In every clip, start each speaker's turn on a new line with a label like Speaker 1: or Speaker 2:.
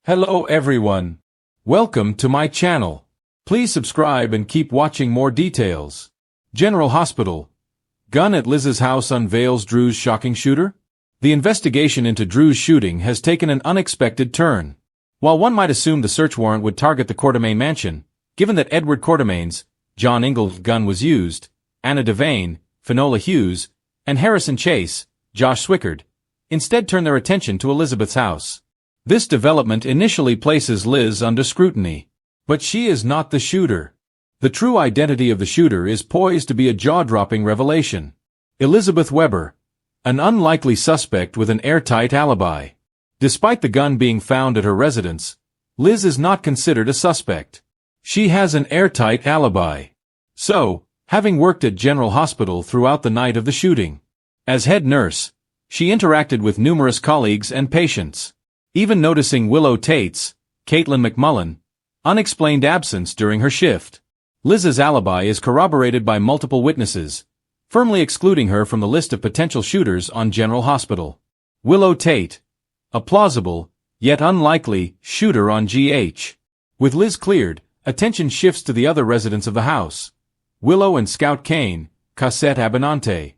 Speaker 1: Hello everyone. Welcome to my channel. Please subscribe and keep watching more details. General Hospital. Gun at Liz's house unveils Drew's shocking shooter? The investigation into Drew's shooting has taken an unexpected turn. While one might assume the search warrant would target the Quartermaine mansion, given that Edward Quartermaine's, John Ingalls gun was used, Anna Devane, Finola Hughes, and Harrison Chase, Josh Swickard, instead turn their attention to Elizabeth's house. This development initially places Liz under scrutiny. But she is not the shooter. The true identity of the shooter is poised to be a jaw-dropping revelation. Elizabeth Weber, an unlikely suspect with an airtight alibi. Despite the gun being found at her residence, Liz is not considered a suspect. She has an airtight alibi. So, having worked at General Hospital throughout the night of the shooting, as head nurse, she interacted with numerous colleagues and patients, even noticing Willow Tate's, Caitlin McMullen, unexplained absence during her shift. Liz's alibi is corroborated by multiple witnesses, firmly excluding her from the list of potential shooters on General Hospital. Willow Tate, a plausible, yet unlikely, shooter on GH. With Liz cleared, attention shifts to the other residents of the house. Willow and Scout Kane, Cassette Abinante.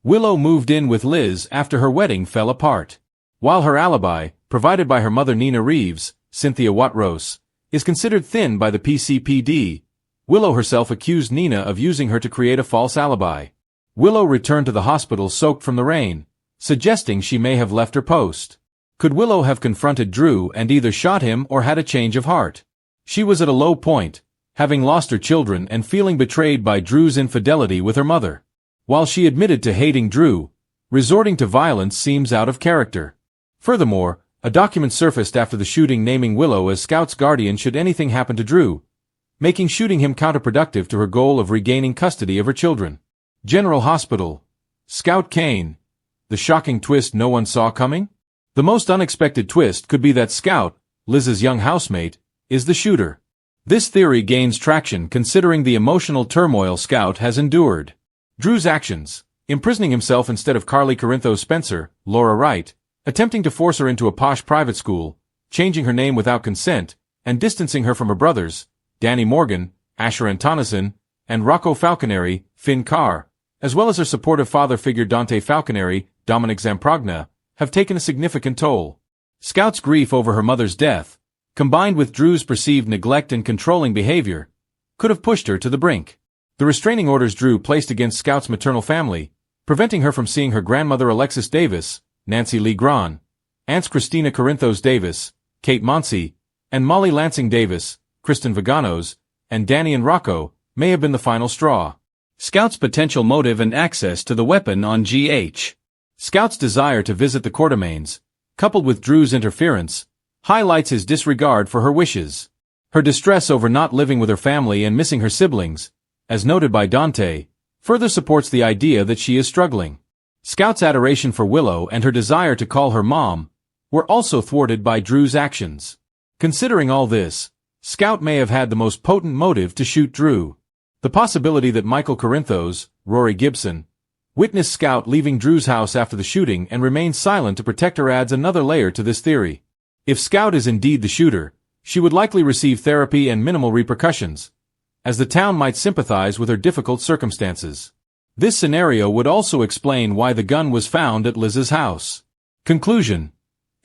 Speaker 1: Willow moved in with Liz after her wedding fell apart. While her alibi, provided by her mother Nina Reeves, Cynthia Watrose, is considered thin by the PCPD, Willow herself accused Nina of using her to create a false alibi. Willow returned to the hospital soaked from the rain, suggesting she may have left her post. Could Willow have confronted Drew and either shot him or had a change of heart? She was at a low point, having lost her children and feeling betrayed by Drew's infidelity with her mother. While she admitted to hating Drew, resorting to violence seems out of character. Furthermore, a document surfaced after the shooting naming Willow as Scout's guardian should anything happen to Drew, making shooting him counterproductive to her goal of regaining custody of her children. General Hospital. Scout Kane. The shocking twist no one saw coming? The most unexpected twist could be that Scout, Liz's young housemate, is the shooter. This theory gains traction considering the emotional turmoil Scout has endured. Drew's actions, imprisoning himself instead of Carly Corinthos Spencer, Laura Wright, attempting to force her into a posh private school, changing her name without consent, and distancing her from her brothers, Danny Morgan, Asher Antonison, and Rocco Falconeri, Finn Carr, as well as her supportive father figure Dante Falconeri, Dominic Zamprogna, have taken a significant toll. Scout's grief over her mother's death, combined with Drew's perceived neglect and controlling behavior, could have pushed her to the brink. The restraining orders Drew placed against Scout's maternal family, preventing her from seeing her grandmother Alexis Davis, Nancy Lee Grahn, aunts Christina Corinthos Davis, Kate Monsey, and Molly Lansing Davis, Kristen Vaganos, and Danny and Rocco, may have been the final straw. Scout's potential motive and access to the weapon on GH. Scout's desire to visit the Quartermaines, coupled with Drew's interference, highlights his disregard for her wishes. Her distress over not living with her family and missing her siblings, as noted by Dante, further supports the idea that she is struggling. Scout's adoration for Willow and her desire to call her mom were also thwarted by Drew's actions. Considering all this, Scout may have had the most potent motive to shoot Drew. The possibility that Michael Corinthos, Rory Gibson, witnessed Scout leaving Drew's house after the shooting and remained silent to protect her adds another layer to this theory. If Scout is indeed the shooter, she would likely receive therapy and minimal repercussions, as the town might sympathize with her difficult circumstances. This scenario would also explain why the gun was found at Liz's house. Conclusion.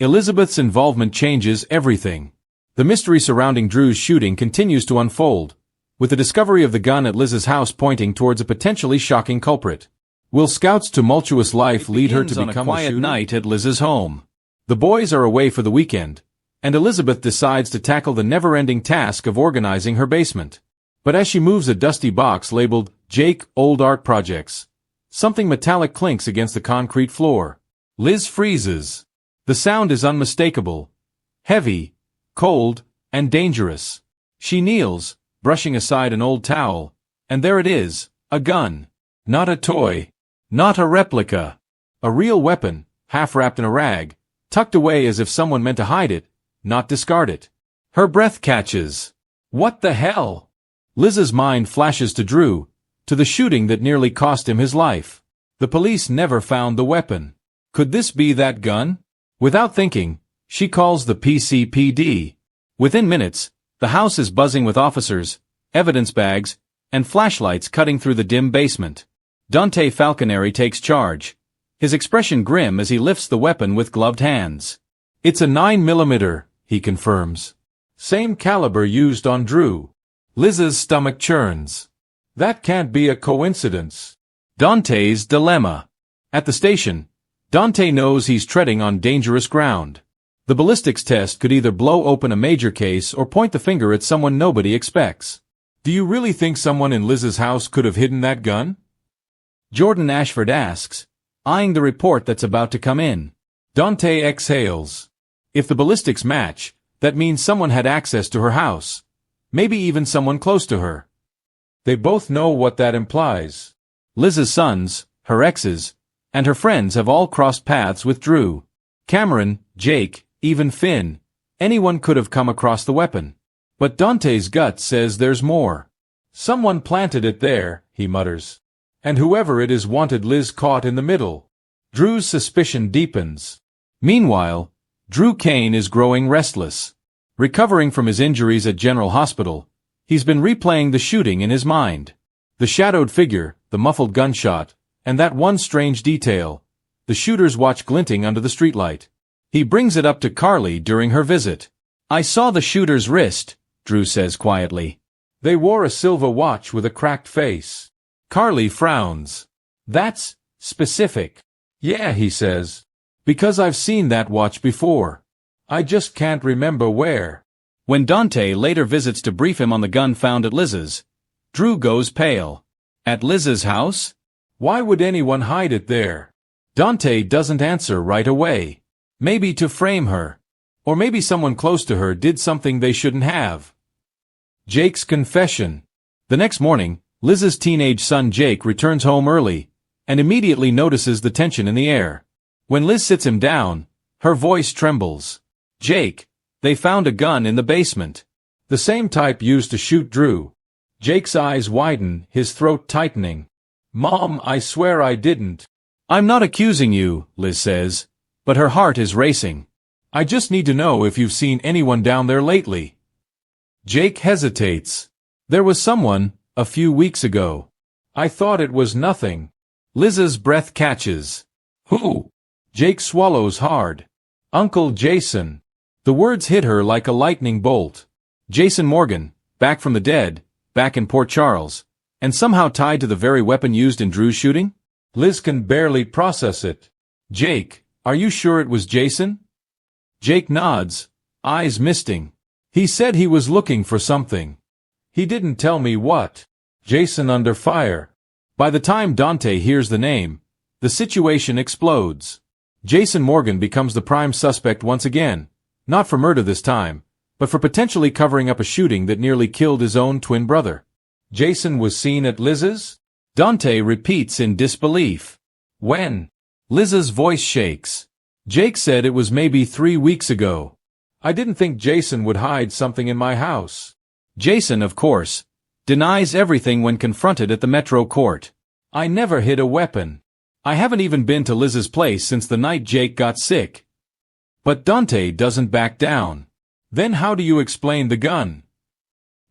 Speaker 1: Elizabeth's involvement changes everything. The mystery surrounding Drew's shooting continues to unfold, with the discovery of the gun at Liz's house pointing towards a potentially shocking culprit. Will Scout's tumultuous life lead her to become a quiet night at Liz's home? The boys are away for the weekend, and Elizabeth decides to tackle the never-ending task of organizing her basement. But as she moves a dusty box labeled Jake Old Art Projects, something metallic clinks against the concrete floor. Liz freezes. The sound is unmistakable, heavy, cold, and dangerous. She kneels, brushing aside an old towel, and there it is, a gun. Not a toy. Not a replica. A real weapon, half wrapped in a rag, tucked away as if someone meant to hide it, not discard it. Her breath catches. What the hell? Liz's mind flashes to Drew, to the shooting that nearly cost him his life. The police never found the weapon. Could this be that gun? Without thinking, She calls the PCPD. Within minutes, the house is buzzing with officers, evidence bags, and flashlights cutting through the dim basement. Dante Falconeri takes charge, his expression grim as he lifts the weapon with gloved hands. It's a 9mm, he confirms. Same caliber used on Drew. Liz's stomach churns. That can't be a coincidence. Dante's dilemma. At the station, Dante knows he's treading on dangerous ground. The ballistics test could either blow open a major case or point the finger at someone nobody expects. Do you really think someone in Liz's house could have hidden that gun? Jordan Ashford asks, eyeing the report that's about to come in. Dante exhales. If the ballistics match, that means someone had access to her house. Maybe even someone close to her. They both know what that implies. Liz's sons, her exes, and her friends have all crossed paths with Drew. Cameron, Jake, even Finn. Anyone could have come across the weapon. But Dante's gut says there's more. Someone planted it there, he mutters. And whoever it is wanted Liz caught in the middle. Drew's suspicion deepens. Meanwhile, Drew Kane is growing restless. Recovering from his injuries at General Hospital, he's been replaying the shooting in his mind. The shadowed figure, the muffled gunshot, and that one strange detail, the shooter's watch glinting under the streetlight. He brings it up to Carly during her visit. I saw the shooter's wrist, Drew says quietly. They wore a silver watch with a cracked face. Carly frowns. That's specific. Yeah, he says. Because I've seen that watch before. I just can't remember where. When Dante later visits to brief him on the gun found at Liz's, Drew goes pale. At Liz's house? Why would anyone hide it there? Dante doesn't answer right away. Maybe to frame her. Or maybe someone close to her did something they shouldn't have. Jake's confession. The next morning, Liz's teenage son Jake returns home early, and immediately notices the tension in the air. When Liz sits him down, her voice trembles. Jake, they found a gun in the basement. The same type used to shoot Drew. Jake's eyes widen, his throat tightening. Mom, I swear I didn't. I'm not accusing you, Liz says, but her heart is racing. I just need to know if you've seen anyone down there lately. Jake hesitates. There was someone, a few weeks ago. I thought it was nothing. Liz's breath catches. Who? Jake swallows hard. Uncle Jason. The words hit her like a lightning bolt. Jason Morgan, back from the dead, back in Port Charles, and somehow tied to the very weapon used in Drew's shooting? Liz can barely process it. Jake, are you sure it was Jason? Jake nods, eyes misting. He said he was looking for something. He didn't tell me what. Jason under fire. By the time Dante hears the name, the situation explodes. Jason Morgan becomes the prime suspect once again, not for murder this time, but for potentially covering up a shooting that nearly killed his own twin brother. Jason was seen at Liz's? Dante repeats in disbelief. When? Liz's voice shakes. Jake said it was maybe 3 weeks ago. I didn't think Jason would hide something in my house. Jason, of course, denies everything when confronted at the Metro court. I never hid a weapon. I haven't even been to Liz's place since the night Jake got sick. But Dante doesn't back down. Then how do you explain the gun?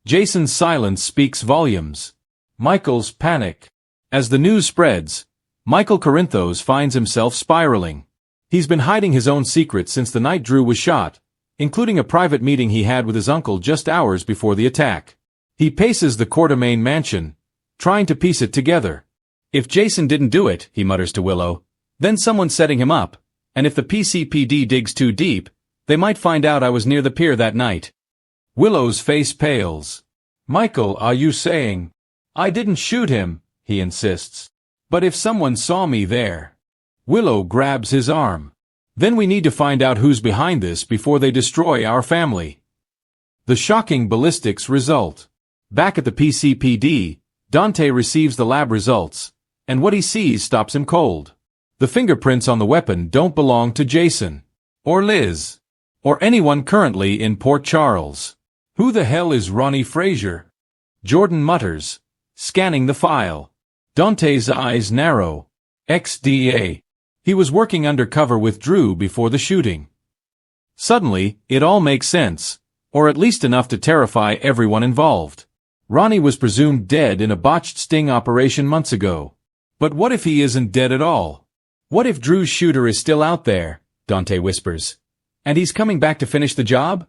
Speaker 1: Jason's silence speaks volumes. Michael's panic. As the news spreads, Michael Corinthos finds himself spiraling. He's been hiding his own secrets since the night Drew was shot, including a private meeting he had with his uncle just hours before the attack. He paces the Quartermaine mansion, trying to piece it together. If Jason didn't do it, he mutters to Willow, then someone's setting him up, and if the PCPD digs too deep, they might find out I was near the pier that night. Willow's face pales. Michael, are you saying? I didn't shoot him, he insists. But if someone saw me there. Willow grabs his arm. Then we need to find out who's behind this before they destroy our family. The shocking ballistics result. Back at the PCPD, Dante receives the lab results, and what he sees stops him cold. The fingerprints on the weapon don't belong to Jason, or Liz, or anyone currently in Port Charles. Who the hell is Ronnie Frazier? Jordan mutters, scanning the file. Dante's eyes narrow. XDA. He was working undercover with Drew before the shooting. Suddenly, it all makes sense, or at least enough to terrify everyone involved. Ronnie was presumed dead in a botched sting operation months ago. But what if he isn't dead at all? What if Drew's shooter is still out there, Dante whispers, and he's coming back to finish the job?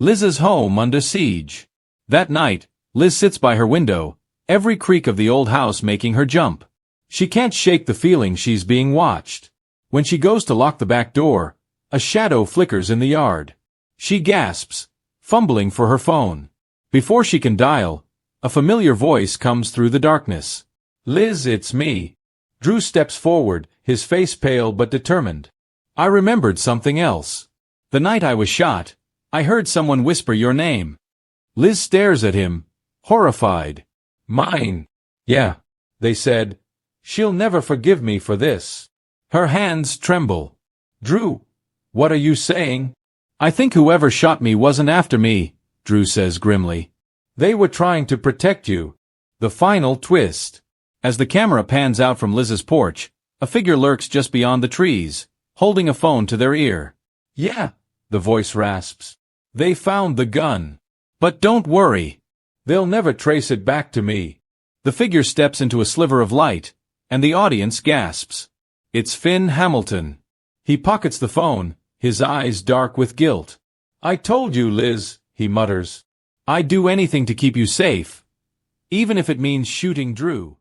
Speaker 1: Liz's home under siege. That night, Liz sits by her window, every creak of the old house making her jump. She can't shake the feeling she's being watched. When she goes to lock the back door, a shadow flickers in the yard. She gasps, fumbling for her phone. Before she can dial, a familiar voice comes through the darkness. "Liz, it's me." Drew steps forward, his face pale but determined. "I remembered something else. The night I was shot, I heard someone whisper your name." Liz stares at him, horrified. "Mine." "Yeah," they said. "She'll never forgive me for this." Her hands tremble. "Drew, what are you saying?" "I think whoever shot me wasn't after me," Drew says grimly. "They were trying to protect you." The final twist. As the camera pans out from Liz's porch, a figure lurks just beyond the trees, holding a phone to their ear. "Yeah," the voice rasps. "They found the gun. But don't worry. They'll never trace it back to me." The figure steps into a sliver of light, and the audience gasps. It's Finn Hamilton. He pockets the phone, his eyes dark with guilt. "I told you, Liz," he mutters. "I'd do anything to keep you safe, even if it means shooting Drew."